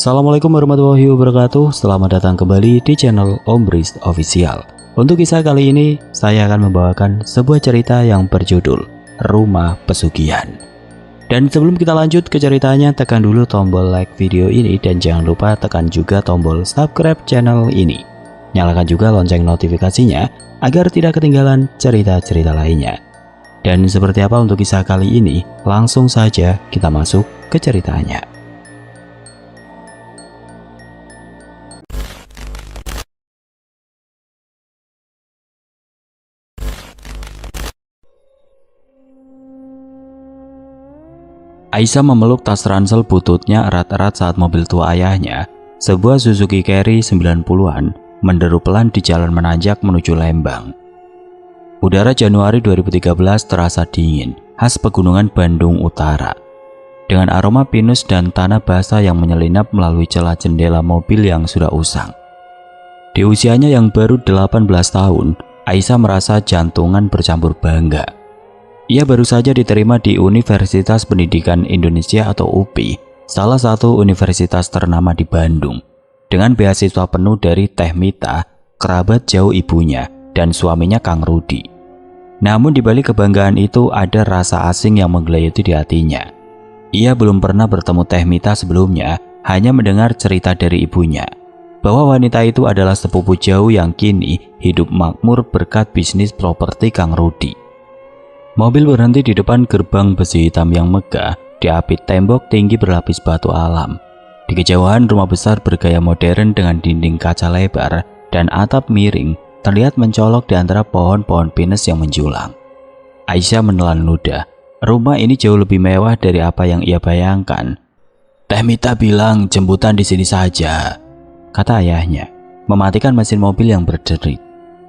Assalamualaikum warahmatullahi wabarakatuh. Selamat datang kembali di channel Om Riz Official. Untuk kisah kali ini, saya akan membawakan sebuah cerita yang berjudul Rumah Pesugihan. Dan sebelum kita lanjut ke ceritanya, tekan dulu tombol like video ini dan jangan lupa tekan juga tombol subscribe channel ini. Nyalakan juga lonceng notifikasinya agar tidak ketinggalan cerita-cerita lainnya. Dan seperti apa untuk kisah kali ini, langsung saja kita masuk ke ceritanya. Aisyah memeluk tas ransel bututnya erat-erat saat mobil tua ayahnya, sebuah Suzuki Carry 90-an, menderu pelan di jalan menanjak menuju Lembang. Udara Januari 2013 terasa dingin, khas pegunungan Bandung Utara. Dengan aroma pinus dan tanah basah yang menyelinap melalui celah jendela mobil yang sudah usang. Di usianya yang baru 18 tahun, Aisyah merasa jantungan bercampur bangga. Ia baru saja diterima di Universitas Pendidikan Indonesia atau UPI, salah satu universitas ternama di Bandung, dengan beasiswa penuh dari Teh Mita, kerabat jauh ibunya, dan suaminya Kang Rudi. Namun di balik kebanggaan itu ada rasa asing yang menggelayuti di hatinya. Ia belum pernah bertemu Teh Mita sebelumnya, hanya mendengar cerita dari ibunya, bahwa wanita itu adalah sepupu jauh yang kini hidup makmur berkat bisnis properti Kang Rudi. Mobil berhenti di depan gerbang besi hitam yang megah, diapit tembok tinggi berlapis batu alam. Di kejauhan rumah besar bergaya modern dengan dinding kaca lebar dan atap miring terlihat mencolok di antara pohon-pohon pinus yang menjulang. Aisyah menelan ludah. Rumah ini jauh lebih mewah dari apa yang ia bayangkan. "Teh Mita bilang jemputan di sini saja," kata ayahnya, mematikan mesin mobil yang berderit.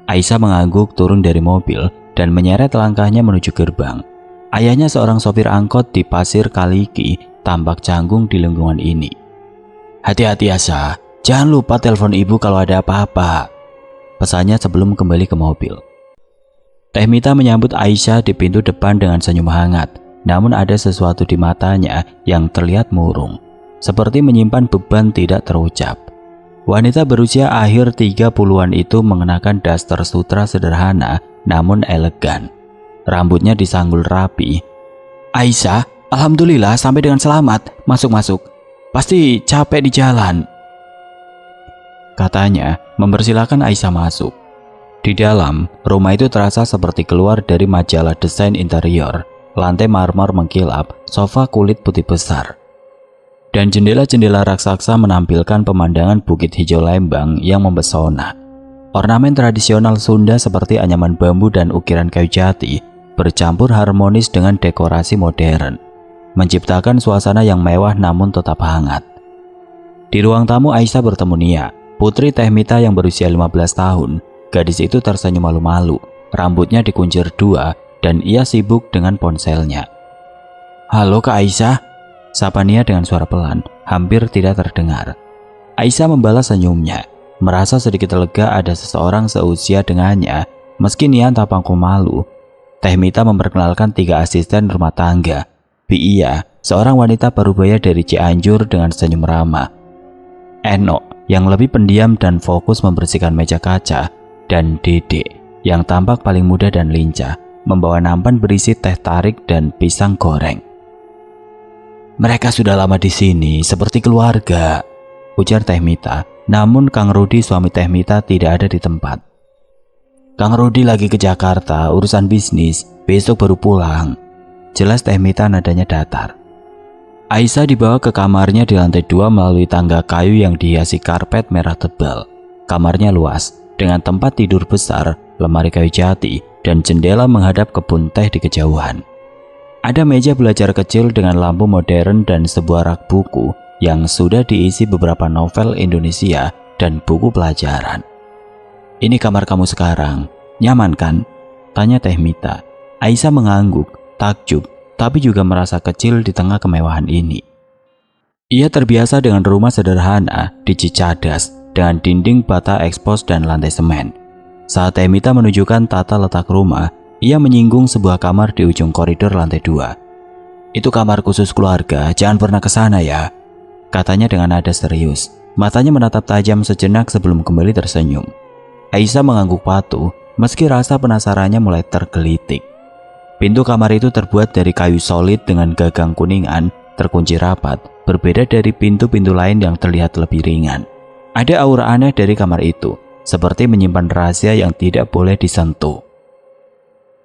Aisyah mengangguk turun dari mobil dan menyeret langkahnya menuju gerbang. Ayahnya seorang sopir angkot di Pasir Kaliki, tampak canggung di lingkungan ini. "Hati-hati Aisyah, jangan lupa telepon ibu kalau ada apa-apa," pesannya sebelum kembali ke mobil. Teh Mita menyambut Aisyah di pintu depan dengan senyum hangat, namun ada sesuatu di matanya yang terlihat murung, seperti menyimpan beban tidak terucap. Wanita berusia akhir 30-an itu mengenakan daster sutra sederhana namun elegan. Rambutnya disanggul rapi. "Aisyah, alhamdulillah sampai dengan selamat. Masuk-masuk. Pasti capek di jalan," katanya, mempersilahkan Aisyah masuk. Di dalam, rumah itu terasa seperti keluar dari majalah desain interior. Lantai marmer mengkilap, sofa kulit putih besar, dan jendela-jendela raksasa menampilkan pemandangan Bukit Hijau Lembang yang mempesona. Ornamen tradisional Sunda seperti anyaman bambu dan ukiran kayu jati bercampur harmonis dengan dekorasi modern, menciptakan suasana yang mewah namun tetap hangat. Di ruang tamu Aisyah bertemu Nia, putri Teh Mita yang berusia 15 tahun. Gadis itu tersenyum malu-malu, rambutnya dikuncir dua dan ia sibuk dengan ponselnya. "Halo Kak Aisyah," sapa Nia dengan suara pelan, hampir tidak terdengar. Aisyah membalas senyumnya, merasa sedikit lega ada seseorang seusia dengannya. Meski Nia tampak malu, Teh Mita memperkenalkan 3 asisten rumah tangga. Iya, seorang wanita parubaya dari Cianjur dengan senyum ramah. Eno, yang lebih pendiam dan fokus membersihkan meja kaca. Dan Dede, yang tampak paling muda dan lincah, membawa nampan berisi teh tarik dan pisang goreng. "Mereka sudah lama di sini, seperti keluarga," ujar Teh Mita. Namun Kang Rudi, suami Teh Mita, tidak ada di tempat. "Kang Rudi lagi ke Jakarta, urusan bisnis, besok baru pulang," jelas Teh Mita nadanya datar. Aisyah dibawa ke kamarnya di lantai 2 melalui tangga kayu yang dihiasi karpet merah tebal. Kamarnya luas, dengan tempat tidur besar, lemari kayu jati, dan jendela menghadap kebun teh di kejauhan. Ada meja belajar kecil dengan lampu modern dan sebuah rak buku yang sudah diisi beberapa novel Indonesia dan buku pelajaran. "Ini kamar kamu sekarang, nyaman kan?" tanya Teh Mita. Aisyah mengangguk, takjub, tapi juga merasa kecil di tengah kemewahan ini. Ia terbiasa dengan rumah sederhana di Cicadas, dengan dinding bata ekspos dan lantai semen. Saat Teh Mita menunjukkan tata letak rumah, ia menyinggung sebuah kamar di ujung koridor lantai 2. "Itu kamar khusus keluarga, jangan pernah ke sana ya," katanya dengan nada serius. Matanya menatap tajam sejenak sebelum kembali tersenyum. Aisyah mengangguk patuh meski rasa penasarannya mulai tergelitik. Pintu kamar itu terbuat dari kayu solid dengan gagang kuningan, terkunci rapat, berbeda dari pintu-pintu lain yang terlihat lebih ringan. Ada aura aneh dari kamar itu, seperti menyimpan rahasia yang tidak boleh disentuh.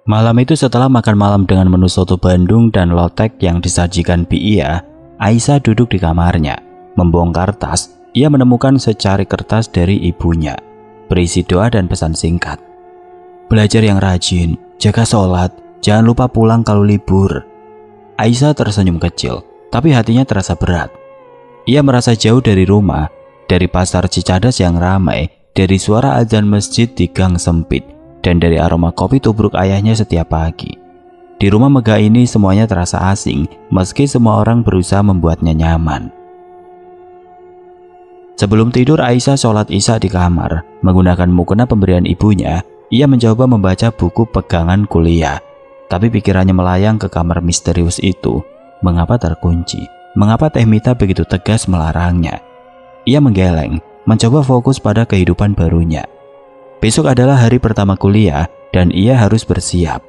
Malam itu setelah makan malam dengan menu soto Bandung dan lotek yang disajikan Bi Iya, Aisyah duduk di kamarnya. Membongkar tas, ia menemukan secari kertas dari ibunya, berisi doa dan pesan singkat. Belajar yang rajin, jaga sholat, jangan lupa pulang kalau libur. Aisyah tersenyum kecil, tapi hatinya terasa berat. Ia merasa jauh dari rumah, dari pasar Cicadas yang ramai, dari suara azan masjid di gang sempit, dan dari aroma kopi tubruk ayahnya setiap pagi. Di rumah megah ini semuanya terasa asing, meski semua orang berusaha membuatnya nyaman. Sebelum tidur, Aisyah sholat isya di kamar. Menggunakan mukena pemberian ibunya, ia mencoba membaca buku pegangan kuliah. Tapi pikirannya melayang ke kamar misterius itu. Mengapa terkunci? Mengapa Teh Mita begitu tegas melarangnya? Ia menggeleng, mencoba fokus pada kehidupan barunya. Besok adalah hari pertama kuliah dan ia harus bersiap.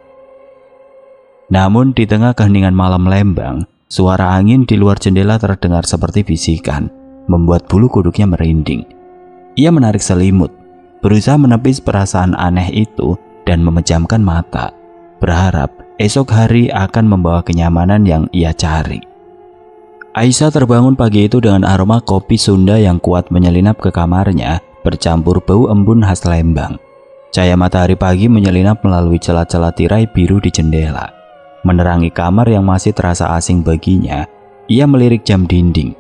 Namun di tengah keheningan malam Lembang, suara angin di luar jendela terdengar seperti bisikan, membuat bulu kuduknya merinding. Ia menarik selimut, berusaha menepis perasaan aneh itu dan memejamkan mata, berharap esok hari akan membawa kenyamanan yang ia cari. Aisyah terbangun pagi itu dengan aroma kopi Sunda yang kuat menyelinap ke kamarnya, bercampur bau embun khas Lembang. Cahaya matahari pagi menyelinap melalui celah-celah tirai biru di jendela, menerangi kamar yang masih terasa asing baginya. Ia melirik jam dinding.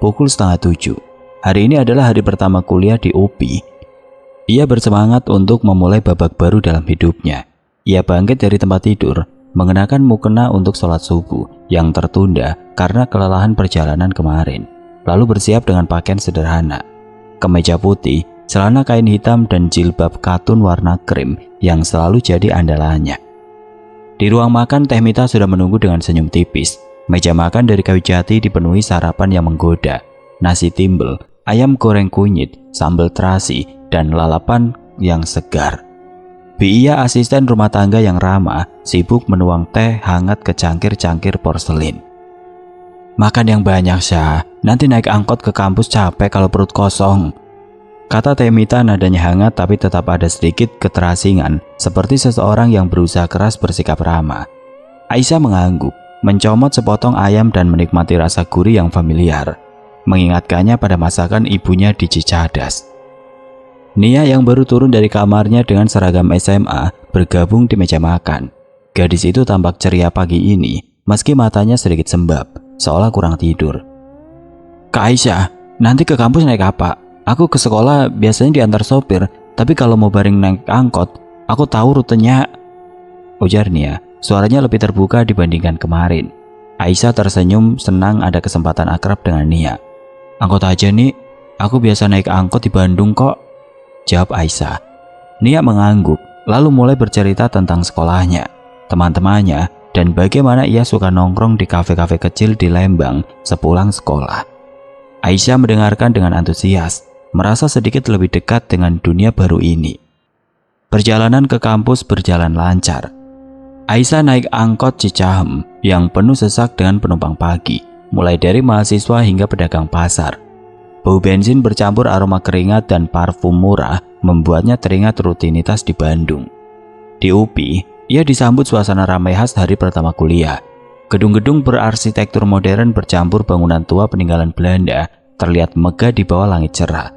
Pukul 6:30. Hari ini adalah hari pertama kuliah di UPI. Ia bersemangat untuk memulai babak baru dalam hidupnya. Ia bangkit dari tempat tidur, mengenakan mukena untuk sholat subuh yang tertunda karena kelelahan perjalanan kemarin. Lalu bersiap dengan pakaian sederhana. Kemeja putih, celana kain hitam dan jilbab katun warna krim yang selalu jadi andalannya. Di ruang makan, Teh Mita sudah menunggu dengan senyum tipis. Meja makan dari kayu jati dipenuhi sarapan yang menggoda. Nasi timbel, ayam goreng kunyit, sambal terasi, dan lalapan yang segar. Bi Iya, asisten rumah tangga yang ramah, sibuk menuang teh hangat ke cangkir-cangkir porselin. Makan yang banyak, Syah. Nanti naik angkot ke kampus capek kalau perut kosong, kata Teh Mita nadanya hangat tapi tetap ada sedikit keterasingan, seperti seseorang yang berusaha keras bersikap ramah. Aisyah mengangguk, mencomot sepotong ayam dan menikmati rasa gurih yang familiar, mengingatkannya pada masakan ibunya di Cicadas. Nia yang baru turun dari kamarnya dengan seragam SMA bergabung di meja makan. Gadis itu tampak ceria pagi ini, meski matanya sedikit sembab, seolah kurang tidur. Kak Aisyah, nanti ke kampus naik apa? Aku ke sekolah biasanya diantar sopir, tapi kalau mau bareng naik angkot, aku tahu rutenya, ujar Nia. Suaranya lebih terbuka dibandingkan kemarin. Aisyah tersenyum senang ada kesempatan akrab dengan Nia. Angkot aja nih, aku biasa naik angkot di Bandung kok, jawab Aisyah. Nia mengangguk, lalu mulai bercerita tentang sekolahnya, teman-temannya, dan bagaimana ia suka nongkrong di kafe-kafe kecil di Lembang sepulang sekolah. Aisyah mendengarkan dengan antusias, merasa sedikit lebih dekat dengan dunia baru ini. Perjalanan ke kampus berjalan lancar. Aisyah naik angkot Cicahem yang penuh sesak dengan penumpang pagi, mulai dari mahasiswa hingga pedagang pasar. Bau bensin bercampur aroma keringat dan parfum murah membuatnya teringat rutinitas di Bandung. Di UPI, ia disambut suasana ramai khas hari pertama kuliah. Gedung-gedung berarsitektur modern bercampur bangunan tua peninggalan Belanda terlihat megah di bawah langit cerah.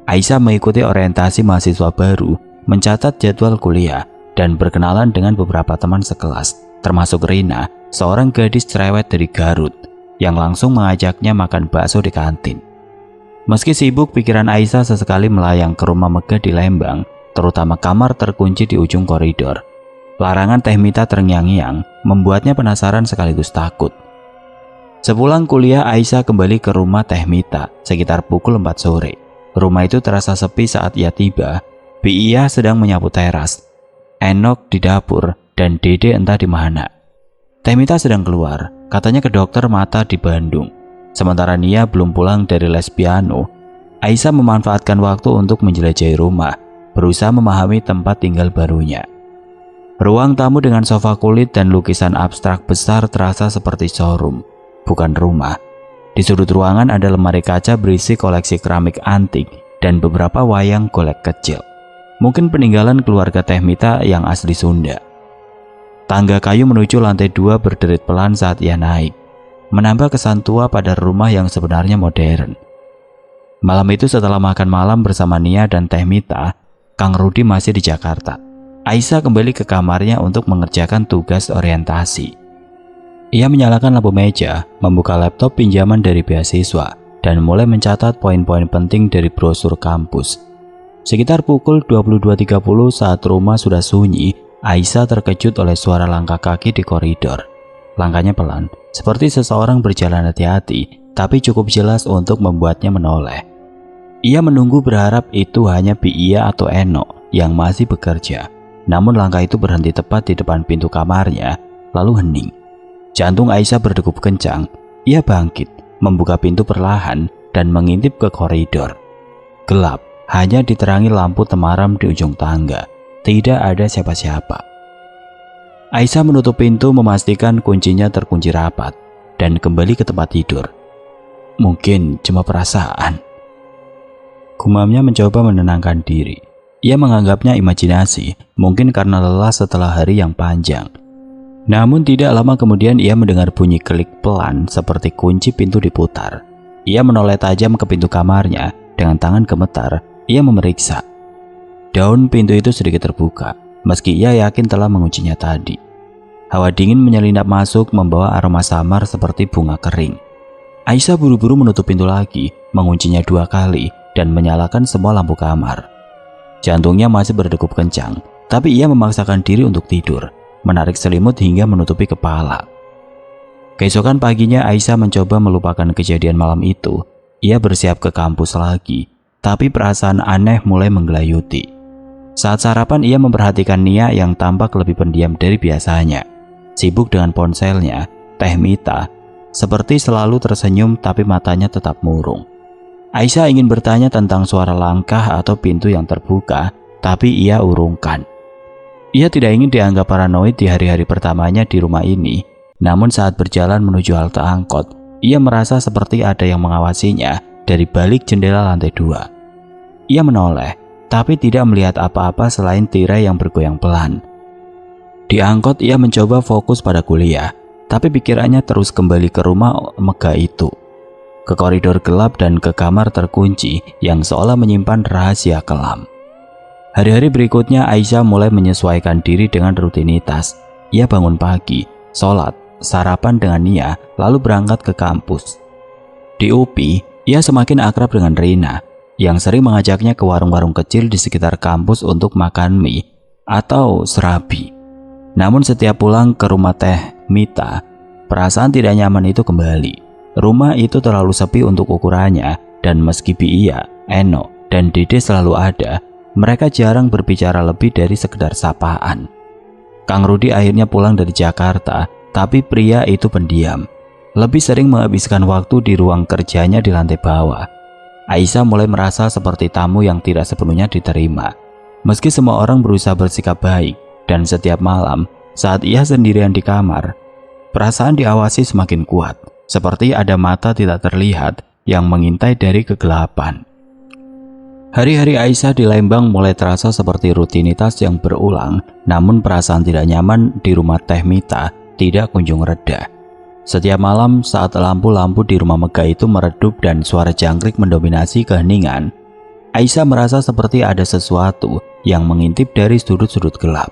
Aisyah mengikuti orientasi mahasiswa baru, mencatat jadwal kuliah, dan berkenalan dengan beberapa teman sekelas, termasuk Rina, seorang gadis cerewet dari Garut, yang langsung mengajaknya makan bakso di kantin. Meski sibuk, pikiran Aisyah sesekali melayang ke rumah megah di Lembang, terutama kamar terkunci di ujung koridor. Larangan Teh Mita terngiang-ngiang membuatnya penasaran sekaligus takut. Sepulang kuliah, Aisyah kembali ke rumah Teh Mita sekitar pukul 4 sore. Rumah itu terasa sepi saat ia tiba. Bi Iya sedang menyapu teras, Enok di dapur, dan Dede entah di mana. Teh Mita sedang keluar, katanya ke dokter mata di Bandung. Sementara Nia belum pulang dari les piano, Aisyah memanfaatkan waktu untuk menjelajahi rumah, berusaha memahami tempat tinggal barunya. Ruang tamu dengan sofa kulit dan lukisan abstrak besar terasa seperti showroom, bukan rumah. Di sudut ruangan ada lemari kaca berisi koleksi keramik antik dan beberapa wayang golek kecil. Mungkin peninggalan keluarga Teh Mita yang asli Sunda. Tangga kayu menuju lantai 2 berderit pelan saat ia naik, menambah kesan tua pada rumah yang sebenarnya modern. Malam itu setelah makan malam bersama Nia dan Teh Mita, Kang Rudi masih di Jakarta. Aisyah kembali ke kamarnya untuk mengerjakan tugas orientasi. Ia menyalakan lampu meja, membuka laptop pinjaman dari beasiswa, dan mulai mencatat poin-poin penting dari brosur kampus. Sekitar pukul 22.30 saat rumah sudah sunyi, Aisyah terkejut oleh suara langkah kaki di koridor. Langkahnya pelan, seperti seseorang berjalan hati-hati, tapi cukup jelas untuk membuatnya menoleh. Ia menunggu berharap itu hanya Biia atau Eno yang masih bekerja. Namun langkah itu berhenti tepat di depan pintu kamarnya, lalu hening. Jantung Aisyah berdegup kencang. Ia bangkit, membuka pintu perlahan dan mengintip ke koridor. Gelap, hanya diterangi lampu temaram di ujung tangga. Tidak ada siapa-siapa. Aisyah menutup pintu memastikan kuncinya terkunci rapat dan kembali ke tempat tidur. Mungkin cuma perasaan. Gumamnya mencoba menenangkan diri. Ia menganggapnya imajinasi, mungkin karena lelah setelah hari yang panjang. Namun tidak lama kemudian ia mendengar bunyi klik pelan seperti kunci pintu diputar. Ia menoleh tajam ke pintu kamarnya, dengan tangan gemetar, ia memeriksa. Daun pintu itu sedikit terbuka, meski ia yakin telah menguncinya tadi. Hawa dingin menyelinap masuk membawa aroma samar seperti bunga kering. Aisyah buru-buru menutup pintu lagi, menguncinya 2 kali, dan menyalakan semua lampu kamar. Jantungnya masih berdegup kencang, tapi ia memaksakan diri untuk tidur, menarik selimut hingga menutupi kepala. Keesokan paginya Aisyah mencoba melupakan kejadian malam itu. Ia bersiap ke kampus lagi, tapi perasaan aneh mulai menggelayuti. Saat sarapan ia memperhatikan Nia yang tampak lebih pendiam dari biasanya. Sibuk dengan ponselnya, Teh Mita seperti selalu tersenyum tapi matanya tetap murung. Aisyah ingin bertanya tentang suara langkah atau pintu yang terbuka, tapi ia urungkan. Ia tidak ingin dianggap paranoid di hari-hari pertamanya di rumah ini. Namun saat berjalan menuju halte angkot, ia merasa seperti ada yang mengawasinya dari balik jendela lantai 2. Ia menoleh, tapi tidak melihat apa-apa selain tirai yang bergoyang pelan. Di angkot ia mencoba fokus pada kuliah, tapi pikirannya terus kembali ke rumah megah itu. Ke koridor gelap dan ke kamar terkunci yang seolah menyimpan rahasia kelam. Hari-hari berikutnya Aisyah mulai menyesuaikan diri dengan rutinitas. Ia bangun pagi, sholat, sarapan dengan Nia, lalu berangkat ke kampus. Di UPI, ia semakin akrab dengan Rina, yang sering mengajaknya ke warung-warung kecil di sekitar kampus untuk makan mie atau serabi. Namun setiap pulang ke rumah Teh Mita, perasaan tidak nyaman itu kembali. Rumah itu terlalu sepi untuk ukurannya, dan meski Biia, Eno, dan Dede selalu ada, mereka jarang berbicara lebih dari sekedar sapaan. Kang Rudi akhirnya pulang dari Jakarta, tapi pria itu pendiam. Lebih sering menghabiskan waktu di ruang kerjanya di lantai bawah. Aisyah mulai merasa seperti tamu yang tidak sepenuhnya diterima. Meski semua orang berusaha bersikap baik, dan setiap malam saat ia sendirian di kamar, perasaan diawasi semakin kuat. Seperti ada mata tidak terlihat yang mengintai dari kegelapan. Hari-hari Aisyah di Lembang mulai terasa seperti rutinitas yang berulang, namun perasaan tidak nyaman di rumah Teh Mita tidak kunjung reda. Setiap malam saat lampu-lampu di rumah megah itu meredup dan suara jangkrik mendominasi keheningan, Aisyah merasa seperti ada sesuatu yang mengintip dari sudut-sudut gelap.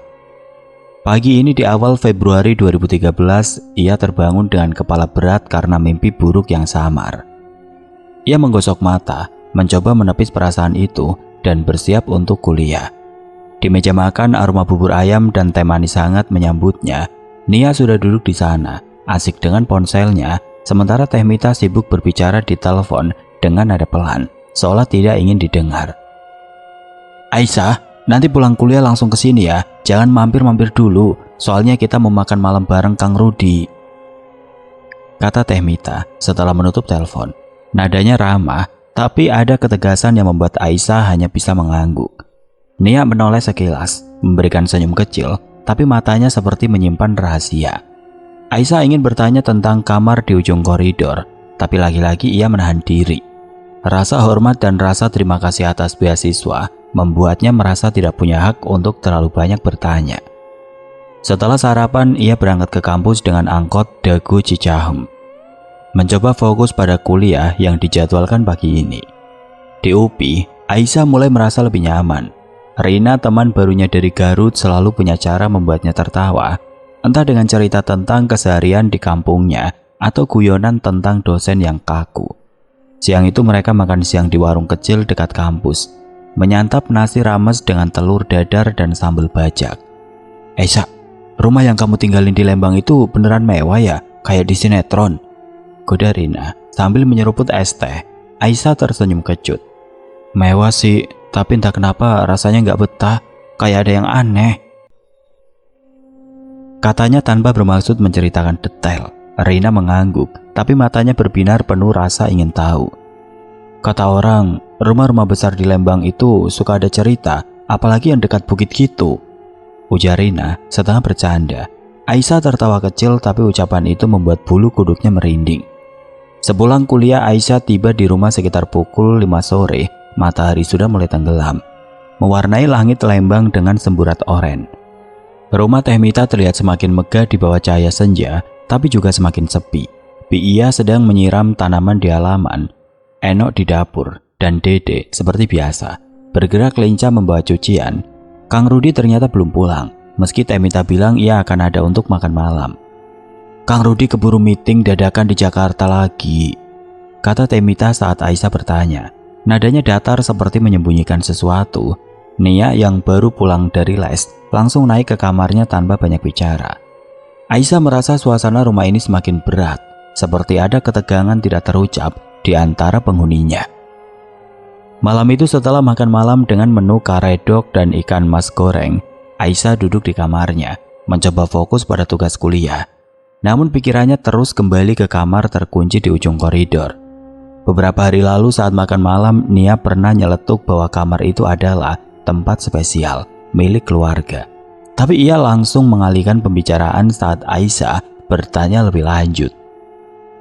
Pagi ini di awal Februari 2013, ia terbangun dengan kepala berat karena mimpi buruk yang samar. Ia menggosok mata, mencoba menepis perasaan itu, dan bersiap untuk kuliah. Di meja makan, aroma bubur ayam dan teh manis hangat menyambutnya. Nia sudah duduk di sana, asik dengan ponselnya, sementara Teh Mita sibuk berbicara di telepon dengan nada pelan, seolah tidak ingin didengar. Aisyah, nanti pulang kuliah langsung ke sini ya. Jangan mampir-mampir dulu, soalnya kita mau makan malam bareng Kang Rudi. kata Teh Mita setelah menutup telepon. Nadanya ramah, tapi ada ketegasan yang membuat Aisyah hanya bisa mengangguk. Nia menoleh sekilas, memberikan senyum kecil, tapi matanya seperti menyimpan rahasia. Aisyah ingin bertanya tentang kamar di ujung koridor, tapi lagi-lagi ia menahan diri. Rasa hormat dan rasa terima kasih atas beasiswa membuatnya merasa tidak punya hak untuk terlalu banyak bertanya. Setelah sarapan, ia berangkat ke kampus dengan angkot Dago Cicahem. Mencoba fokus pada kuliah yang dijadwalkan pagi ini. Di UPI, Aisyah mulai merasa lebih nyaman. Rina, teman barunya dari Garut, selalu punya cara membuatnya tertawa, entah dengan cerita tentang keseharian di kampungnya atau guyonan tentang dosen yang kaku. Siang itu mereka makan siang di warung kecil dekat kampus, menyantap nasi rames dengan telur dadar dan sambal bajak. "Aisyah, rumah yang kamu tinggalin di Lembang itu beneran mewah ya, kayak di sinetron?" goda Rina sambil menyeruput es teh. Aisyah tersenyum kecut. "Mewah sih, tapi entah kenapa rasanya nggak betah, kayak ada yang aneh," katanya tanpa bermaksud menceritakan detail. Rina mengangguk, tapi matanya berbinar penuh rasa ingin tahu. "Kata orang, rumah-rumah besar di Lembang itu suka ada cerita, apalagi yang dekat bukit gitu," ujar Rina setengah bercanda. Aisyah tertawa kecil, tapi ucapan itu membuat bulu kuduknya merinding. Sepulang kuliah, Aisyah tiba di rumah sekitar pukul 5 sore. Matahari sudah mulai tenggelam, mewarnai langit Lembang dengan semburat oranye. Rumah Teh Mita terlihat semakin megah di bawah cahaya senja, tapi juga semakin sepi. Ia sedang menyiram tanaman di halaman, Enok di dapur, dan Dede seperti biasa bergerak lincah membawa cucian. Kang Rudi ternyata belum pulang, meski Teh Mita bilang ia akan ada untuk makan malam. "Kang Rudi keburu meeting dadakan di Jakarta lagi," kata Teh Mita saat Aisyah bertanya. Nadanya datar seperti menyembunyikan sesuatu. Nia yang baru pulang dari les langsung naik ke kamarnya tanpa banyak bicara. Aisyah merasa suasana rumah ini semakin berat, seperti ada ketegangan tidak terucap di antara penghuninya. Malam itu setelah makan malam dengan menu karedok dan ikan mas goreng, Aisyah duduk di kamarnya, mencoba fokus pada tugas kuliah. Namun pikirannya terus kembali ke kamar terkunci di ujung koridor. Beberapa hari lalu saat makan malam, Nia pernah nyeletuk bahwa kamar itu adalah tempat spesial milik keluarga. Tapi ia langsung mengalihkan pembicaraan saat Aisyah bertanya lebih lanjut.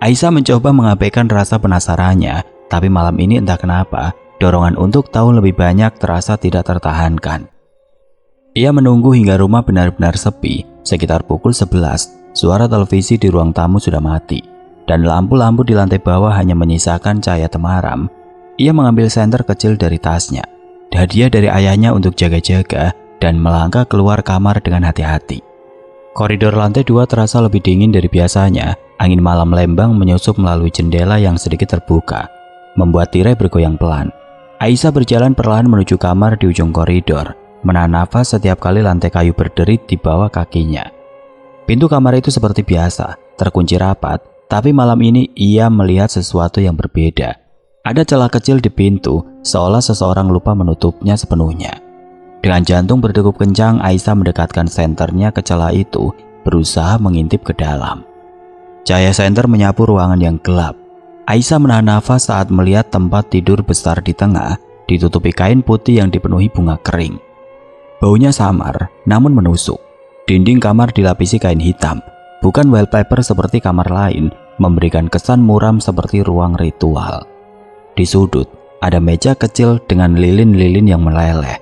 Aisyah mencoba mengabaikan rasa penasarannya, tapi malam ini entah kenapa, dorongan untuk tahu lebih banyak terasa tidak tertahankan. Ia menunggu hingga rumah benar-benar sepi. Sekitar pukul 11, suara televisi di ruang tamu sudah mati, dan lampu-lampu di lantai bawah hanya menyisakan cahaya temaram. Ia mengambil senter kecil dari tasnya, hadiah dari ayahnya untuk jaga-jaga, dan melangkah keluar kamar dengan hati-hati. Koridor lantai 2 terasa lebih dingin dari biasanya. Angin malam Lembang menyusup melalui jendela yang sedikit terbuka, membuat tirai bergoyang pelan. Aisyah berjalan perlahan menuju kamar di ujung koridor, menahan nafas setiap kali lantai kayu berderit di bawah kakinya. Pintu kamar itu seperti biasa, terkunci rapat, tapi malam ini ia melihat sesuatu yang berbeda. Ada celah kecil di pintu, seolah seseorang lupa menutupnya sepenuhnya. Dengan jantung berdegup kencang, Aisyah mendekatkan senternya ke celah itu, berusaha mengintip ke dalam. Cahaya senter menyapu ruangan yang gelap. Aisyah menahan nafas saat melihat tempat tidur besar di tengah, ditutupi kain putih yang dipenuhi bunga kering. Baunya samar, namun menusuk. Dinding kamar dilapisi kain hitam, bukan wallpaper seperti kamar lain, memberikan kesan muram seperti ruang ritual. Di sudut, ada meja kecil dengan lilin-lilin yang meleleh.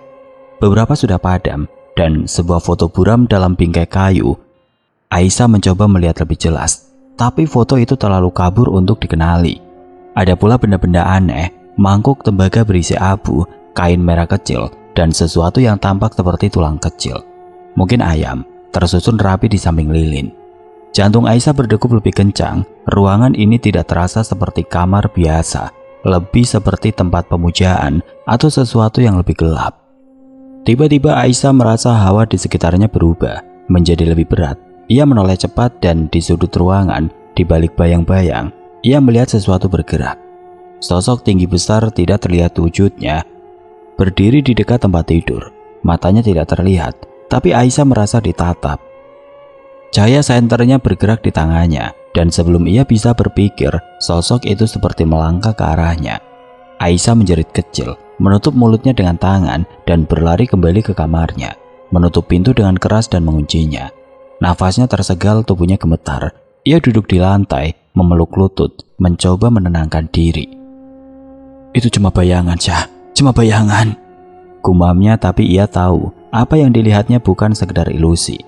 Beberapa sudah padam, dan sebuah foto buram dalam bingkai kayu. Aisyah mencoba melihat lebih jelas, tapi foto itu terlalu kabur untuk dikenali. Ada pula benda-benda aneh, mangkuk tembaga berisi abu, kain merah kecil, dan sesuatu yang tampak seperti tulang kecil. Mungkin ayam, tersusun rapi di samping lilin. Jantung Aisyah berdegup lebih kencang. Ruangan ini tidak terasa seperti kamar biasa, lebih seperti tempat pemujaan atau sesuatu yang lebih gelap. Tiba-tiba Aisyah merasa hawa di sekitarnya berubah, menjadi lebih berat. Ia menoleh cepat dan di sudut ruangan, di balik bayang-bayang, ia melihat sesuatu bergerak. Sosok tinggi besar tidak terlihat wujudnya, berdiri di dekat tempat tidur. Matanya tidak terlihat, tapi Aisyah merasa ditatap. Cahaya senternya bergerak di tangannya, Dan sebelum ia bisa berpikir, sosok itu seperti melangkah ke arahnya. Aisyah menjerit kecil, menutup mulutnya dengan tangan dan berlari kembali ke kamarnya, menutup pintu dengan keras dan menguncinya. Nafasnya tersegal, tubuhnya gemetar. Ia duduk di lantai, memeluk lutut, mencoba menenangkan diri. Itu cuma bayangan, Syah, cuma bayangan, gumamnya, tapi ia tahu apa yang dilihatnya bukan sekedar ilusi.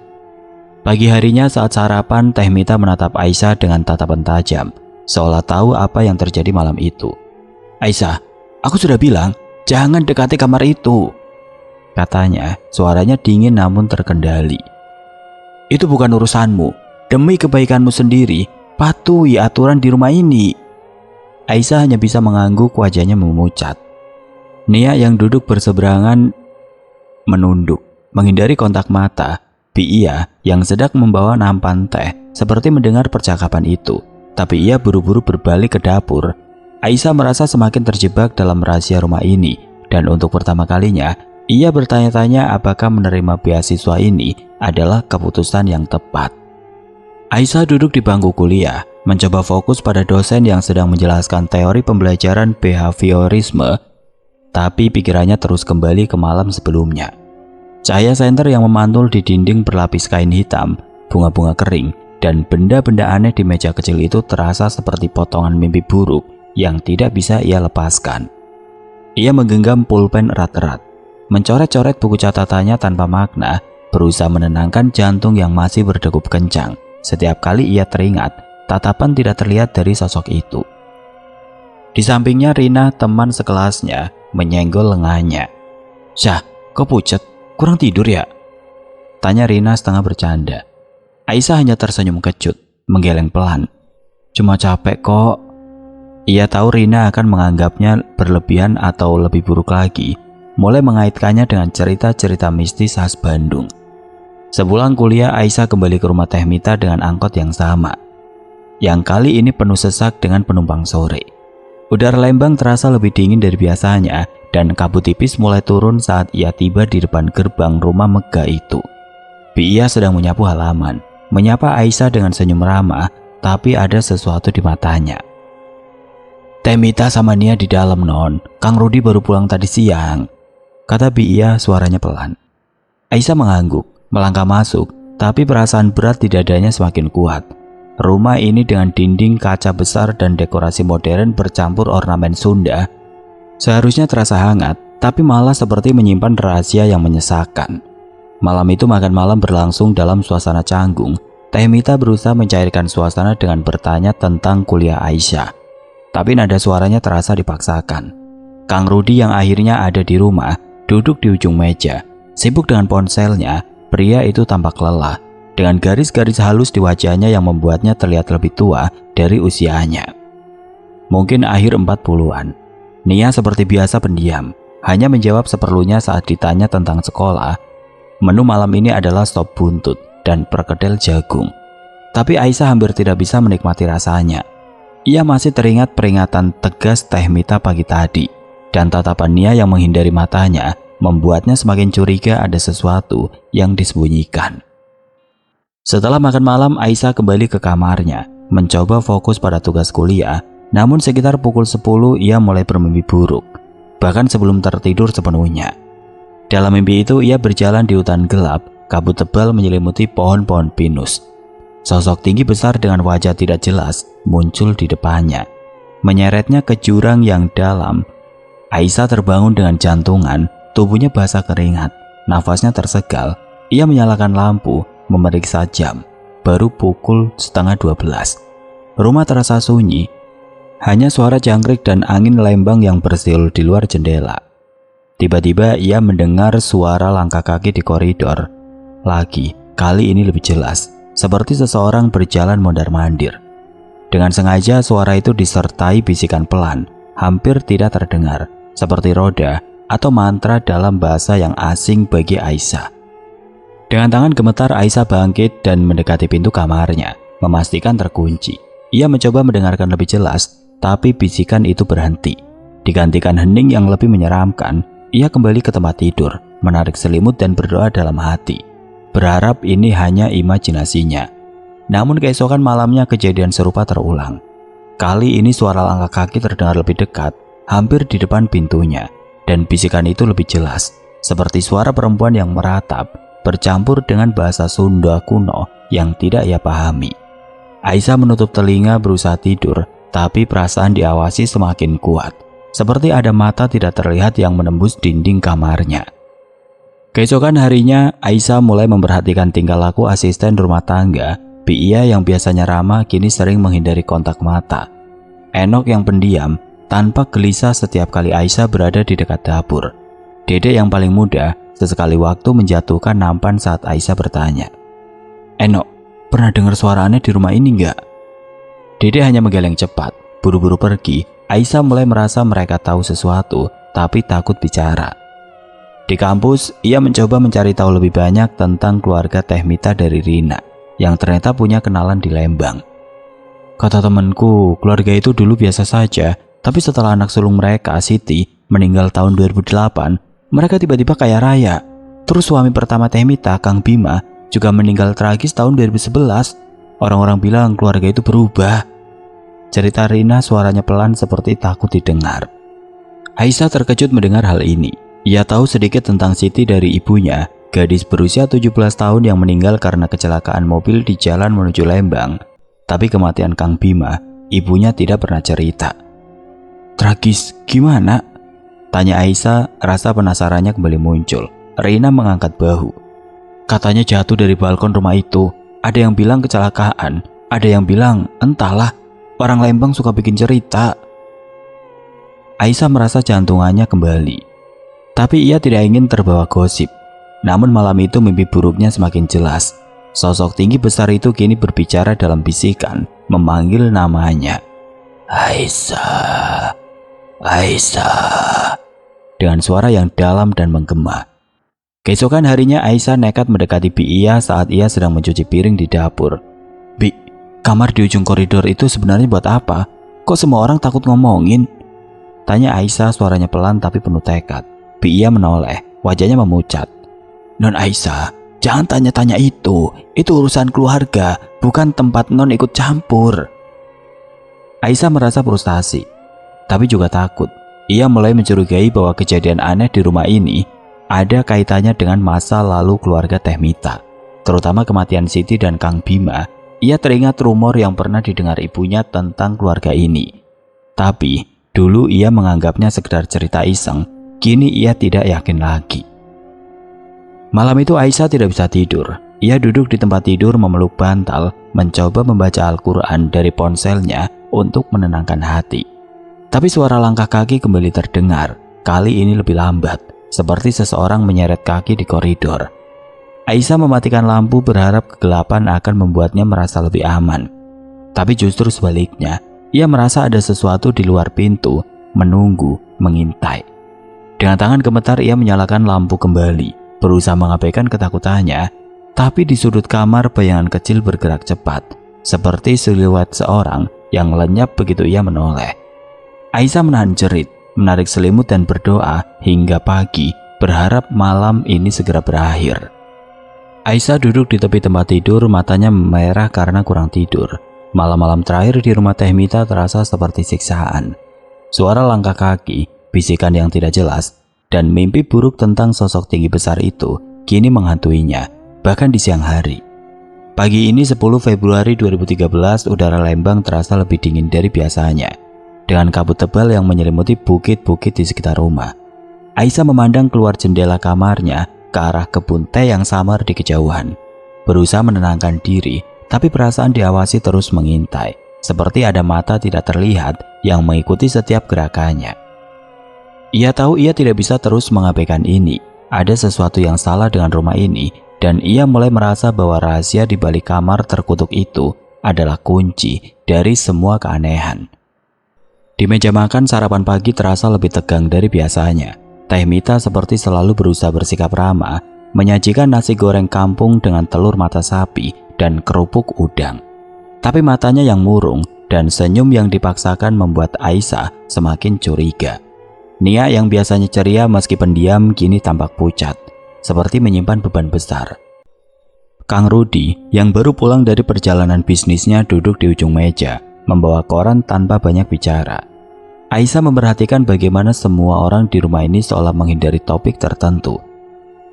Pagi harinya saat sarapan, Teh Mita menatap Aisyah dengan tatapan tajam, seolah tahu apa yang terjadi malam itu. Aisyah, aku sudah bilang, jangan dekati kamar itu, katanya, suaranya dingin namun terkendali. Itu bukan urusanmu, demi kebaikanmu sendiri, patuhi aturan di rumah ini. Aisyah hanya bisa mengangguk, wajahnya memucat. Nia yang duduk berseberangan menunduk, menghindari kontak mata. Ia yang sedang membawa nampan teh seperti mendengar percakapan itu, tapi ia buru-buru berbalik ke dapur. Aisyah merasa semakin terjebak dalam rahasia rumah ini, dan untuk pertama kalinya ia bertanya-tanya apakah menerima beasiswa ini adalah keputusan yang tepat. Aisyah duduk di bangku kuliah, mencoba fokus pada dosen yang sedang menjelaskan teori pembelajaran behaviorisme, tapi pikirannya terus kembali ke malam sebelumnya. Cahaya senter yang memantul di dinding berlapis kain hitam, bunga-bunga kering, dan benda-benda aneh di meja kecil itu terasa seperti potongan mimpi buruk yang tidak bisa ia lepaskan. Ia menggenggam pulpen erat-erat, mencoret-coret buku catatannya tanpa makna, berusaha menenangkan jantung yang masih berdegup kencang. Setiap kali ia teringat, tatapan tidak terlihat dari sosok itu. Di sampingnya Rina, teman sekelasnya, menyenggol lengannya. Syah, kau pucat? Kurang tidur ya? Tanya Rina setengah bercanda. Aisyah hanya tersenyum kecut, menggeleng pelan. Cuma capek kok. Ia tahu Rina akan menganggapnya berlebihan atau lebih buruk lagi, mulai mengaitkannya dengan cerita-cerita mistis khas Bandung. Sepulang kuliah, Aisyah kembali ke rumah Teh Mita dengan angkot yang sama. Yang kali ini penuh sesak dengan penumpang sore. Udara Lembang terasa lebih dingin dari biasanya, dan kabut tipis mulai turun saat ia tiba di depan gerbang rumah megah itu. Ia sedang menyapu halaman, menyapa Aisyah dengan senyum ramah, tapi ada sesuatu di matanya. Teh Mita sama Nia di dalam, Non. Kang Rudi baru pulang tadi siang, kata Ia suaranya pelan. Aisyah mengangguk, melangkah masuk, tapi perasaan berat di dadanya semakin kuat. Rumah ini dengan dinding kaca besar dan dekorasi modern bercampur ornamen Sunda seharusnya terasa hangat, tapi malah seperti menyimpan rahasia yang menyesakan. Malam itu makan malam berlangsung dalam suasana canggung. Teh Mita berusaha mencairkan suasana dengan bertanya tentang kuliah Aisyah, tapi nada suaranya terasa dipaksakan. Kang Rudi yang akhirnya ada di rumah, duduk di ujung meja, sibuk dengan ponselnya. Pria itu tampak lelah, dengan garis-garis halus di wajahnya yang membuatnya terlihat lebih tua dari usianya. Mungkin akhir 40-an. Nia seperti biasa pendiam, hanya menjawab seperlunya saat ditanya tentang sekolah. Menu malam ini adalah sop buntut dan perkedel jagung. Tapi Aisyah hampir tidak bisa menikmati rasanya. Ia masih teringat peringatan tegas Teh Mita pagi tadi, dan tatapan Nia yang menghindari matanya membuatnya semakin curiga ada sesuatu yang disembunyikan. Setelah makan malam, Aisyah kembali ke kamarnya, mencoba fokus pada tugas kuliah. Namun sekitar pukul 10 ia mulai bermimpi buruk, bahkan sebelum tertidur sepenuhnya. Dalam mimpi itu ia berjalan di hutan gelap, kabut tebal menyelimuti pohon-pohon pinus. Sosok tinggi besar dengan wajah tidak jelas muncul di depannya, menyeretnya ke jurang yang dalam. Aisyah terbangun dengan jantungan, tubuhnya basah keringat, nafasnya tersegal. Ia menyalakan lampu, memeriksa jam. Baru pukul 11:30. Rumah terasa sunyi. Hanya suara jangkrik dan angin Lembang yang bersiul di luar jendela. Tiba-tiba ia mendengar suara langkah kaki di koridor. Lagi, kali ini lebih jelas, seperti seseorang berjalan mondar-mandir. Dengan sengaja suara itu disertai bisikan pelan, hampir tidak terdengar, seperti roda atau mantra dalam bahasa yang asing bagi Aisyah. Dengan tangan gemetar, Aisyah bangkit dan mendekati pintu kamarnya, memastikan terkunci. Ia mencoba mendengarkan lebih jelas, tapi bisikan itu berhenti. Digantikan hening yang lebih menyeramkan. Ia kembali ke tempat tidur, menarik selimut dan berdoa dalam hati, berharap ini hanya imajinasinya. Namun keesokan malamnya kejadian serupa terulang. Kali ini suara langkah kaki terdengar lebih dekat, hampir di depan pintunya, dan bisikan itu lebih jelas, seperti suara perempuan yang meratap, bercampur dengan bahasa Sunda kuno yang tidak ia pahami. Aisyah menutup telinga berusaha tidur, tapi perasaan diawasi semakin kuat, seperti ada mata tidak terlihat yang menembus dinding kamarnya. Keesokan harinya, Aisyah mulai memperhatikan tingkah laku asisten rumah tangga. Pia yang biasanya ramah kini sering menghindari kontak mata. Enok yang pendiam, tanpa gelisah setiap kali Aisyah berada di dekat dapur. Dedek yang paling muda sesekali waktu menjatuhkan nampan saat Aisyah bertanya, "Enok, pernah dengar suara aneh di rumah ini enggak?" Dedek hanya menggeleng cepat, buru-buru pergi. Aisyah mulai merasa mereka tahu sesuatu, tapi takut bicara. Di kampus, ia mencoba mencari tahu lebih banyak tentang keluarga Teh Mita dari Rina, yang ternyata punya kenalan di Lembang. "Kata temanku, keluarga itu dulu biasa saja, tapi setelah anak sulung mereka, Siti, meninggal tahun 2008, mereka tiba-tiba kaya raya. Terus suami pertama Teh Mita, Kang Bima, juga meninggal tragis tahun 2011. Orang-orang bilang keluarga itu berubah." Cerita Rina suaranya pelan seperti takut didengar. Aisyah terkejut mendengar hal ini. Ia tahu sedikit tentang Siti dari ibunya, gadis berusia 17 tahun yang meninggal karena kecelakaan mobil di jalan menuju Lembang. Tapi kematian Kang Bima, ibunya tidak pernah cerita. "Tragis, gimana?" tanya Aisyah, rasa penasarannya kembali muncul. Rina mengangkat bahu. "Katanya jatuh dari balkon rumah itu. Ada yang bilang kecelakaan, ada yang bilang entahlah. Orang Lembang suka bikin cerita." Aisyah merasa jantungannya kembali. Tapi ia tidak ingin terbawa gosip. Namun malam itu mimpi buruknya semakin jelas. Sosok tinggi besar itu kini berbicara dalam bisikan, memanggil namanya. "Aisyah, Aisyah," dengan suara yang dalam dan menggema. Keesokan harinya Aisyah nekat mendekati Ia saat ia sedang mencuci piring di dapur. "Bi, kamar di ujung koridor itu sebenarnya buat apa? Kok semua orang takut ngomongin?" tanya Aisyah, suaranya pelan tapi penuh tekad. Ia menoleh, wajahnya memucat. "Non Aisyah, jangan tanya-tanya itu urusan keluarga, bukan tempat non ikut campur." Aisyah merasa frustasi, tapi juga takut. Ia mulai mencurigai bahwa kejadian aneh di rumah ini ada kaitannya dengan masa lalu keluarga Teh Mita, terutama kematian Siti dan Kang Bima. Ia teringat rumor yang pernah didengar ibunya tentang keluarga ini. Tapi dulu ia menganggapnya sekedar cerita iseng. Kini ia tidak yakin lagi. Malam itu Aisyah tidak bisa tidur. Ia duduk di tempat tidur memeluk bantal, mencoba membaca Al-Quran dari ponselnya untuk menenangkan hati. Tapi suara langkah kaki kembali terdengar. Kali ini lebih lambat, seperti seseorang menyeret kaki di koridor. Aisyah mematikan lampu berharap kegelapan akan membuatnya merasa lebih aman. Tapi justru sebaliknya, ia merasa ada sesuatu di luar pintu, menunggu, mengintai. Dengan tangan gemetar ia menyalakan lampu kembali, berusaha mengabaikan ketakutannya. Tapi di sudut kamar bayangan kecil bergerak cepat, seperti siluet seorang yang lenyap begitu ia menoleh. Aisyah menahan jerit, menarik selimut dan berdoa hingga pagi, berharap malam ini segera berakhir. Aisyah duduk di tepi tempat tidur, matanya merah karena kurang tidur. Malam-malam terakhir di rumah Teh Mita terasa seperti siksaan. Suara langkah kaki, bisikan yang tidak jelas, dan mimpi buruk tentang sosok tinggi besar itu kini menghantuinya, bahkan di siang hari. Pagi ini 10 Februari 2013, udara Lembang terasa lebih dingin dari biasanya, dengan kabut tebal yang menyelimuti bukit-bukit di sekitar rumah. Aisyah memandang keluar jendela kamarnya ke arah kebun teh yang samar di kejauhan. Berusaha menenangkan diri, tapi perasaan diawasi terus mengintai, seperti ada mata tidak terlihat yang mengikuti setiap gerakannya. Ia tahu ia tidak bisa terus mengabaikan ini. Ada sesuatu yang salah dengan rumah ini, dan ia mulai merasa bahwa rahasia di balik kamar terkutuk itu adalah kunci dari semua keanehan. Di meja makan, sarapan pagi terasa lebih tegang dari biasanya. Teh Mita seperti selalu berusaha bersikap ramah, menyajikan nasi goreng kampung dengan telur mata sapi dan kerupuk udang. Tapi matanya yang murung dan senyum yang dipaksakan membuat Aisyah semakin curiga. Nia yang biasanya ceria meski pendiam kini tampak pucat, seperti menyimpan beban besar. Kang Rudi yang baru pulang dari perjalanan bisnisnya duduk di ujung meja, membawa koran tanpa banyak bicara. Aisyah memperhatikan bagaimana semua orang di rumah ini seolah menghindari topik tertentu,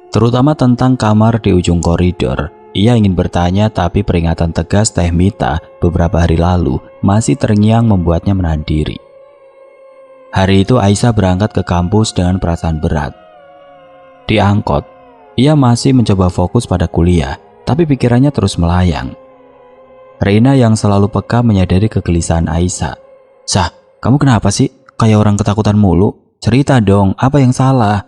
terutama tentang kamar di ujung koridor. Ia ingin bertanya, tapi peringatan tegas Teh Mita beberapa hari lalu masih terngiang membuatnya menahan diri. Hari itu Aisyah berangkat ke kampus dengan perasaan berat. Di angkot, ia masih mencoba fokus pada kuliah, tapi pikirannya terus melayang. Reina yang selalu peka menyadari kegelisahan Aisyah. "Sah, kamu kenapa sih? Kayak orang ketakutan mulu. Cerita dong, apa yang salah?"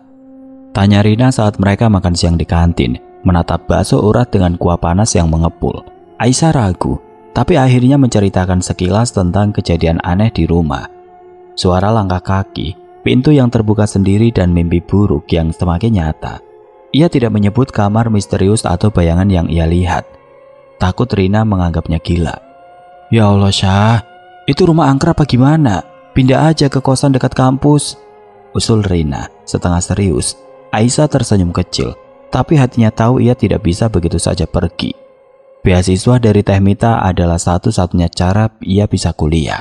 tanya Rina saat mereka makan siang di kantin, menatap bakso urat dengan kuah panas yang mengepul. Aisyah ragu, tapi akhirnya menceritakan sekilas tentang kejadian aneh di rumah. Suara langkah kaki, pintu yang terbuka sendiri, dan mimpi buruk yang semakin nyata. Ia tidak menyebut kamar misterius atau bayangan yang ia lihat. Takut Rina menganggapnya gila. "Ya Allah Syah, itu rumah angker apa gimana? Pindah aja ke kosan dekat kampus," usul Rina setengah serius. Aisyah tersenyum kecil, tapi hatinya tahu ia tidak bisa begitu saja pergi. Beasiswa dari Teh Mita adalah satu-satunya cara ia bisa kuliah.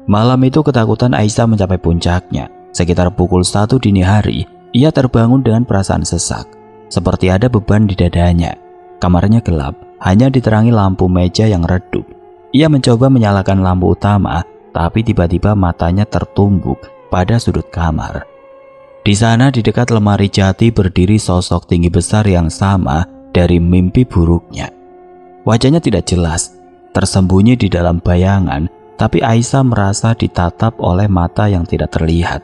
Malam itu ketakutan Aisyah mencapai puncaknya. Sekitar pukul 1 dini hari, ia terbangun dengan perasaan sesak, seperti ada beban di dadanya. Kamarnya gelap, hanya diterangi lampu meja yang redup. Ia mencoba menyalakan lampu utama, tapi tiba-tiba matanya tertumbuk pada sudut kamar. Di sana, di dekat lemari jati, berdiri sosok tinggi besar yang sama dari mimpi buruknya. Wajahnya tidak jelas, tersembunyi di dalam bayangan, tapi Aisyah merasa ditatap oleh mata yang tidak terlihat.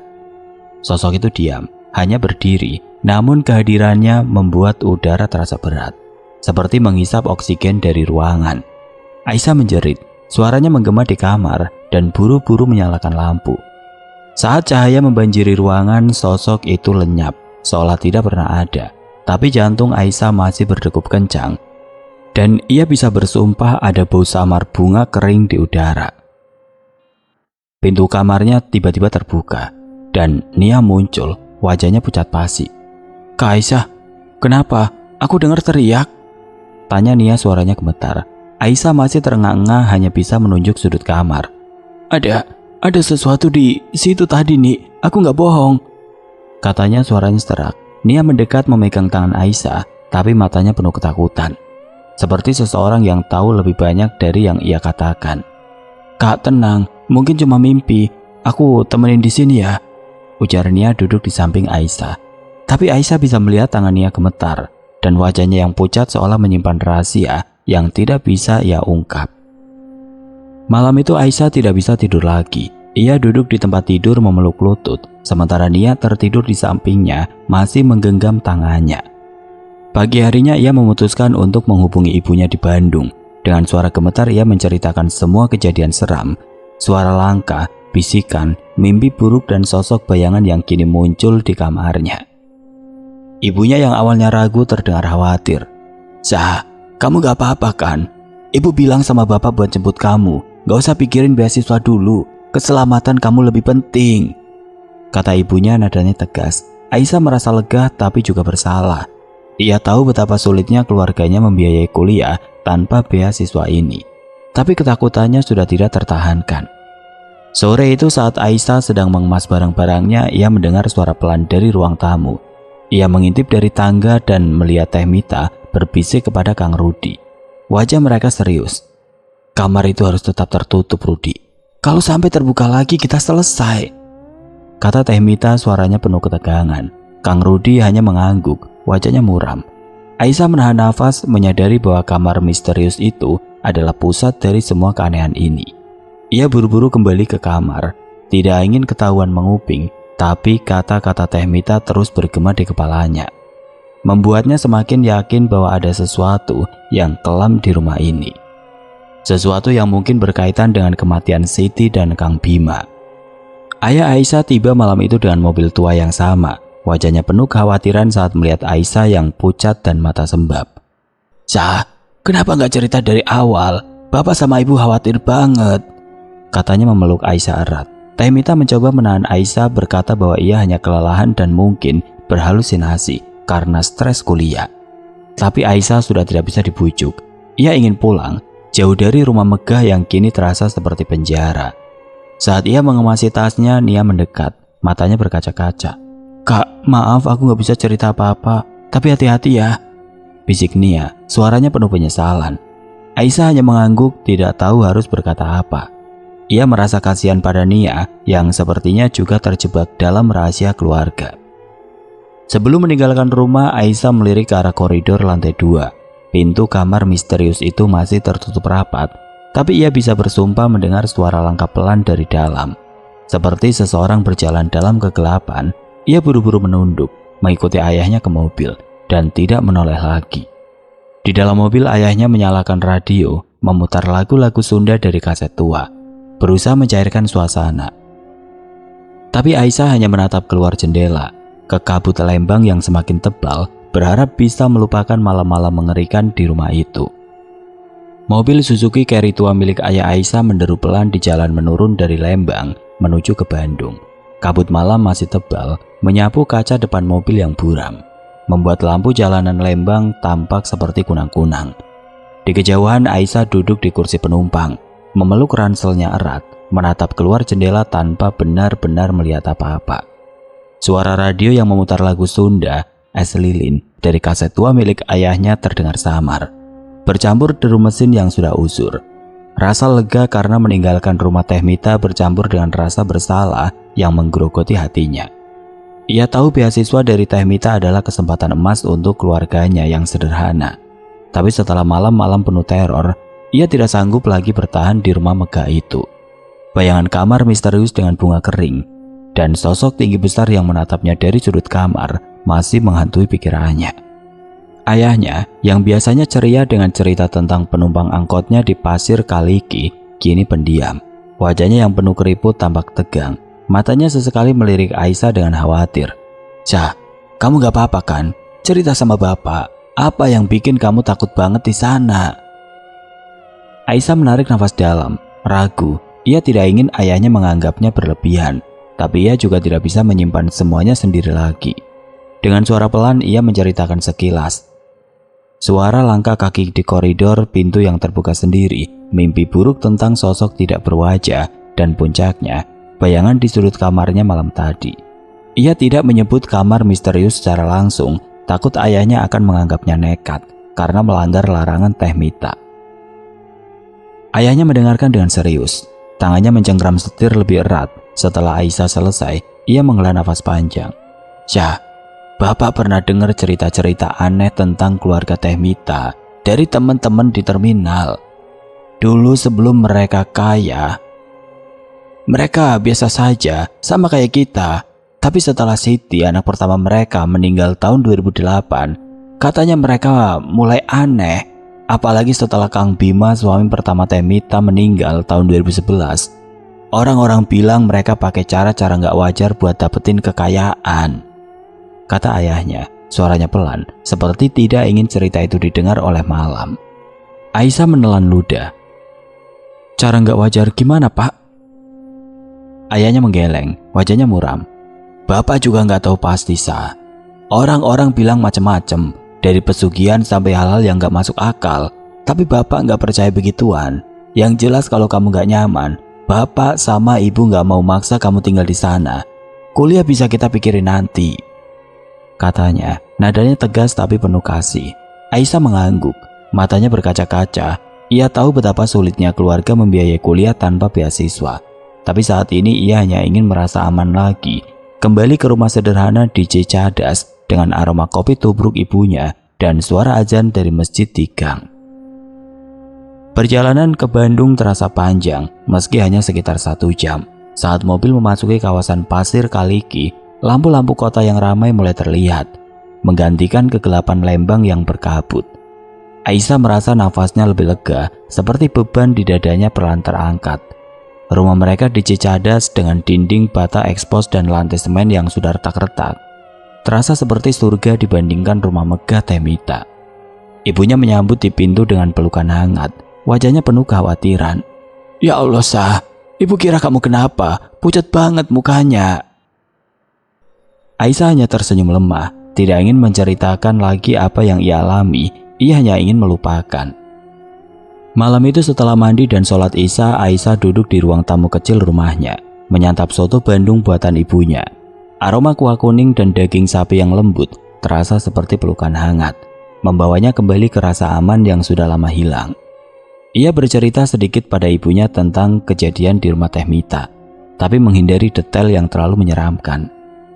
Sosok itu diam, hanya berdiri, namun kehadirannya membuat udara terasa berat, seperti menghisap oksigen dari ruangan. Aisyah menjerit, suaranya menggema di kamar, dan buru-buru menyalakan lampu. Saat cahaya membanjiri ruangan, sosok itu lenyap, seolah tidak pernah ada. Tapi jantung Aisyah masih berdegup kencang, dan ia bisa bersumpah ada bau samar bunga kering di udara. Pintu kamarnya tiba-tiba terbuka, dan Nia muncul, wajahnya pucat pasi. "Kak Aisyah, kenapa? Aku dengar teriak," tanya Nia, suaranya gemetar. Aisyah masih terengah-engah, hanya bisa menunjuk sudut kamar. Ada sesuatu di situ tadi, Nik. Aku nggak bohong," katanya suaranya serak. Nia mendekat memegang tangan Aisyah, tapi matanya penuh ketakutan, seperti seseorang yang tahu lebih banyak dari yang ia katakan. "Kak, tenang. Mungkin cuma mimpi. Aku temenin di sini ya," ujar Nia duduk di samping Aisyah. Tapi Aisyah bisa melihat tangan Nia gemetar, dan wajahnya yang pucat seolah menyimpan rahasia yang tidak bisa ia ungkap. Malam itu Aisyah tidak bisa tidur lagi. Ia duduk di tempat tidur memeluk lutut, sementara Nia tertidur di sampingnya masih menggenggam tangannya. Pagi harinya ia memutuskan untuk menghubungi ibunya di Bandung. Dengan suara gemetar ia menceritakan semua kejadian seram. Suara langkah, bisikan, mimpi buruk, dan sosok bayangan yang kini muncul di kamarnya. Ibunya yang awalnya ragu terdengar khawatir. "Zah, kamu gak apa-apa kan? Ibu bilang sama bapak buat jemput kamu. Gak usah pikirin beasiswa dulu. Keselamatan kamu lebih penting," kata ibunya nadanya tegas. Aisyah merasa lega tapi juga bersalah. Ia tahu betapa sulitnya keluarganya membiayai kuliah tanpa beasiswa ini. Tapi ketakutannya sudah tidak tertahankan. Sore itu saat Aisyah sedang mengemas barang-barangnya, ia mendengar suara pelan dari ruang tamu. Ia mengintip dari tangga dan melihat Teh Mita berbisik kepada Kang Rudi. Wajah mereka serius. "Kamar itu harus tetap tertutup, Rudi. Kalau sampai terbuka lagi kita selesai," kata Teh Mita, suaranya penuh ketegangan. Kang Rudi hanya mengangguk, wajahnya muram. Aisyah menahan nafas, menyadari bahwa kamar misterius itu adalah pusat dari semua keanehan ini. Ia buru-buru kembali ke kamar, tidak ingin ketahuan menguping, tapi kata-kata Teh Mita terus bergema di kepalanya, membuatnya semakin yakin bahwa ada sesuatu yang kelam di rumah ini. Sesuatu yang mungkin berkaitan dengan kematian Siti dan Kang Bima. Ayah Aisyah tiba malam itu dengan mobil tua yang sama. Wajahnya penuh kekhawatiran saat melihat Aisyah yang pucat dan mata sembab. "Syah, kenapa nggak cerita dari awal? Bapak sama ibu khawatir banget," katanya memeluk Aisyah erat. Teh Mita mencoba menahan Aisyah, berkata bahwa ia hanya kelelahan dan mungkin berhalusinasi karena stres kuliah. Tapi Aisyah sudah tidak bisa dibujuk. Ia ingin pulang, jauh dari rumah megah yang kini terasa seperti penjara. Saat ia mengemasi tasnya, Nia mendekat, matanya berkaca-kaca. "Kak, maaf aku gak bisa cerita apa-apa, tapi hati-hati ya," bisik Nia, suaranya penuh penyesalan. Aisyah hanya mengangguk, tidak tahu harus berkata apa. Ia merasa kasihan pada Nia yang sepertinya juga terjebak dalam rahasia keluarga. Sebelum meninggalkan rumah, Aisyah melirik ke arah koridor lantai 2. Pintu kamar misterius itu masih tertutup rapat, tapi ia bisa bersumpah mendengar suara langkah pelan dari dalam. Seperti seseorang berjalan dalam kegelapan, ia buru-buru menunduk, mengikuti ayahnya ke mobil, dan tidak menoleh lagi. Di dalam mobil, ayahnya menyalakan radio, memutar lagu-lagu Sunda dari kaset tua, berusaha mencairkan suasana. Tapi Aisyah hanya menatap keluar jendela, ke kabut Lembang yang semakin tebal, berharap bisa melupakan malam-malam mengerikan di rumah itu. Mobil Suzuki Carry tua milik ayah Aisyah menderu pelan di jalan menurun dari Lembang menuju ke Bandung. Kabut malam masih tebal, menyapu kaca depan mobil yang buram, membuat lampu jalanan Lembang tampak seperti kunang-kunang. Di kejauhan, Aisyah duduk di kursi penumpang, memeluk ranselnya erat, menatap keluar jendela tanpa benar-benar melihat apa-apa. Suara radio yang memutar lagu Sunda, Es Lilin, dari kaset tua milik ayahnya terdengar samar, bercampur deru mesin yang sudah usur. Rasa lega karena meninggalkan rumah Teh Mita bercampur dengan rasa bersalah yang menggerogoti hatinya. Ia tahu beasiswa dari Teh Mita adalah kesempatan emas untuk keluarganya yang sederhana. Tapi setelah malam-malam penuh teror, ia tidak sanggup lagi bertahan di rumah megah itu. Bayangan kamar misterius dengan bunga kering dan sosok tinggi besar yang menatapnya dari sudut kamar masih menghantui pikirannya. Ayahnya yang biasanya ceria dengan cerita tentang penumpang angkotnya di Pasir Kaliki kini pendiam. Wajahnya yang penuh keriput tampak tegang. Matanya sesekali melirik Aisyah dengan khawatir. "Cah, kamu gak apa-apa kan? Cerita sama bapak. Apa yang bikin kamu takut banget di sana?" Aisyah menarik nafas dalam, ragu. Ia tidak ingin ayahnya menganggapnya berlebihan, tapi ia juga tidak bisa menyimpan semuanya sendiri lagi. Dengan suara pelan ia menceritakan sekilas. Suara langkah kaki di koridor, pintu yang terbuka sendiri, mimpi buruk tentang sosok tidak berwajah, dan puncaknya, bayangan di sudut kamarnya malam tadi. Ia tidak menyebut kamar misterius secara langsung, takut ayahnya akan menganggapnya nekat karena melanggar larangan Teh Mita. Ayahnya mendengarkan dengan serius. Tangannya mencengkram setir lebih erat. Setelah Aisyah selesai, ia menghela nafas panjang. "Syah, Bapak pernah dengar cerita-cerita aneh tentang keluarga Teh Mita dari teman-teman di terminal. Dulu sebelum mereka kaya, mereka biasa saja, sama kayak kita. Tapi setelah Siti, anak pertama mereka, meninggal tahun 2008, katanya mereka mulai aneh. Apalagi setelah Kang Bima, suami pertama Teh Mita, meninggal tahun 2011. Orang-orang bilang mereka pakai cara-cara nggak wajar buat dapetin kekayaan," kata ayahnya, suaranya pelan, seperti tidak ingin cerita itu didengar oleh malam. Aisyah menelan ludah. "Cara nggak wajar gimana, Pak?" Ayahnya menggeleng, wajahnya muram. "Bapak juga nggak tahu pasti, Sa. Orang-orang bilang macam-macam, dari pesugihan sampai hal-hal yang nggak masuk akal. Tapi Bapak nggak percaya begituan. Yang jelas kalau kamu nggak nyaman, Bapak sama Ibu nggak mau maksa kamu tinggal di sana. Kuliah bisa kita pikirin nanti," katanya. Nadanya tegas tapi penuh kasih. Aisyah mengangguk, matanya berkaca-kaca. Ia tahu betapa sulitnya keluarga membiayai kuliah tanpa beasiswa. Tapi saat ini ia hanya ingin merasa aman lagi. Kembali ke rumah sederhana di Cicadas dengan aroma kopi tubruk ibunya dan suara azan dari masjid di gang. Perjalanan ke Bandung terasa panjang, meski hanya sekitar 1 jam. Saat mobil memasuki kawasan Pasir Kaliki, lampu-lampu kota yang ramai mulai terlihat, menggantikan kegelapan Lembang yang berkabut. Aisyah merasa nafasnya lebih lega, seperti beban di dadanya perlahan terangkat. Rumah mereka di Cicadas dengan dinding bata ekspos dan lantai semen yang sudah retak-retak, terasa seperti surga dibandingkan rumah megah Teh Mita. Ibunya menyambut di pintu dengan pelukan hangat, wajahnya penuh kekhawatiran. "Ya Allah, Sah, Ibu kira kamu kenapa? Pucat banget mukanya." Aisyah hanya tersenyum lemah. tidak ingin menceritakan lagi apa yang ia alami, ia hanya ingin melupakan. Malam itu setelah mandi dan sholat Isya, Aisyah duduk di ruang tamu kecil rumahnya, menyantap soto Bandung buatan ibunya. Aroma kuah kuning dan daging sapi yang lembut terasa seperti pelukan hangat, membawanya kembali ke rasa aman yang sudah lama hilang. Ia bercerita sedikit pada ibunya tentang kejadian di rumah Teh Mita, tapi menghindari detail yang terlalu menyeramkan.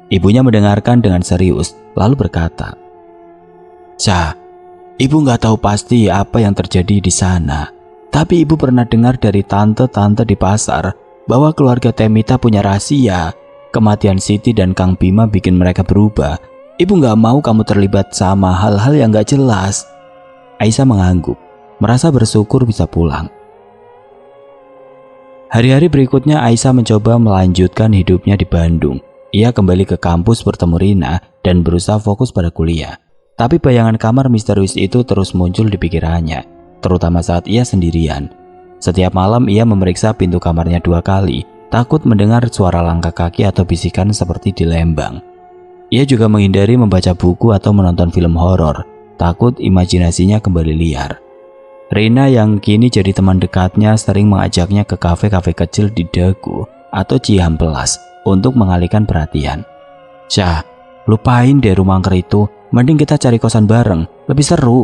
Ibunya mendengarkan dengan serius, lalu berkata, "Syah, ibu nggak tahu pasti apa yang terjadi di sana, tapi ibu pernah dengar dari tante-tante di pasar bahwa keluarga Teh Mita punya rahasia. Kematian Siti dan Kang Bima bikin mereka berubah. Ibu nggak mau kamu terlibat sama hal-hal yang nggak jelas." Aisyah mengangguk, merasa bersyukur bisa pulang. Hari-hari berikutnya Aisyah mencoba melanjutkan hidupnya di Bandung. Ia kembali ke kampus bertemu Rina dan berusaha fokus pada kuliah. Tapi bayangan kamar misterius itu terus muncul di pikirannya, terutama saat ia sendirian. Setiap malam ia memeriksa pintu kamarnya 2 kali, takut mendengar suara langkah kaki atau bisikan seperti di Lembang. Ia juga menghindari membaca buku atau menonton film horor, takut imajinasinya kembali liar. Rina yang kini jadi teman dekatnya sering mengajaknya ke kafe-kafe kecil di Dago atau Cihampelas untuk mengalihkan perhatian. "Syah, lupain deh rumah angker itu, mending kita cari kosan bareng, lebih seru."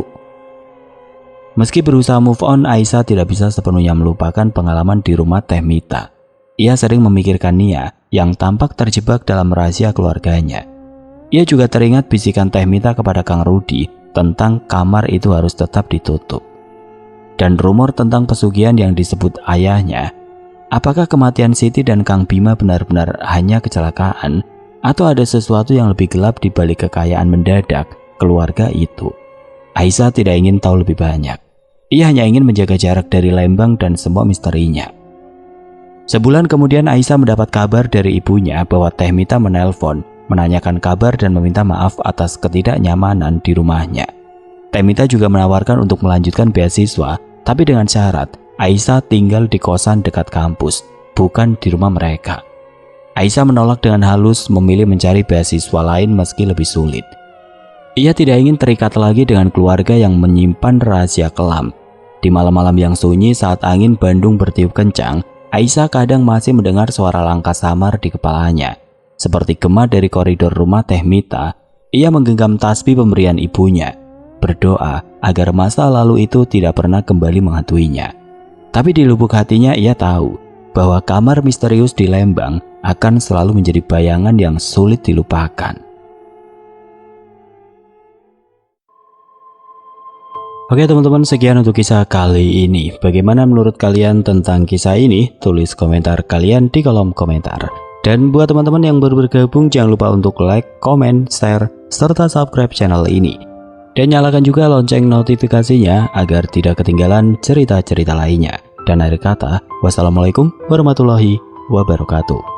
Meski berusaha move on, Aisyah tidak bisa sepenuhnya melupakan pengalaman di rumah Teh Mita. Ia sering memikirkan Nia yang tampak terjebak dalam rahasia keluarganya. Ia juga teringat bisikan Teh Mita kepada Kang Rudi tentang kamar itu harus tetap ditutup. Dan rumor tentang pesugihan yang disebut ayahnya. Apakah kematian Siti dan Kang Bima benar-benar hanya kecelakaan, atau ada sesuatu yang lebih gelap di balik kekayaan mendadak keluarga itu? Aisyah tidak ingin tahu lebih banyak. Ia hanya ingin menjaga jarak dari Lembang dan semua misterinya. Sebulan kemudian Aisyah mendapat kabar dari ibunya bahwa Teh Mita menelpon, menanyakan kabar dan meminta maaf atas ketidaknyamanan di rumahnya. Teh Mita juga menawarkan untuk melanjutkan beasiswa, tapi dengan syarat Aisyah tinggal di kosan dekat kampus, bukan di rumah mereka. Aisyah menolak dengan halus, memilih mencari beasiswa lain meski lebih sulit. Ia tidak ingin terikat lagi dengan keluarga yang menyimpan rahasia kelam. Di malam-malam yang sunyi saat angin Bandung bertiup kencang, Aisyah kadang masih mendengar suara langkah samar di kepalanya. Seperti gema dari koridor rumah Teh Mita, ia menggenggam tasbih pemberian ibunya, berdoa agar masa lalu itu tidak pernah kembali menghantuinya. Tapi di lubuk hatinya ia tahu bahwa kamar misterius di Lembang akan selalu menjadi bayangan yang sulit dilupakan. Oke teman-teman, sekian untuk kisah kali ini. Bagaimana menurut kalian tentang kisah ini? Tulis komentar kalian di kolom komentar. Dan buat teman-teman yang baru bergabung, jangan lupa untuk like, comment, share, serta subscribe channel ini. Dan nyalakan juga lonceng notifikasinya agar tidak ketinggalan cerita-cerita lainnya. Dan akhir kata, wassalamualaikum warahmatullahi wabarakatuh.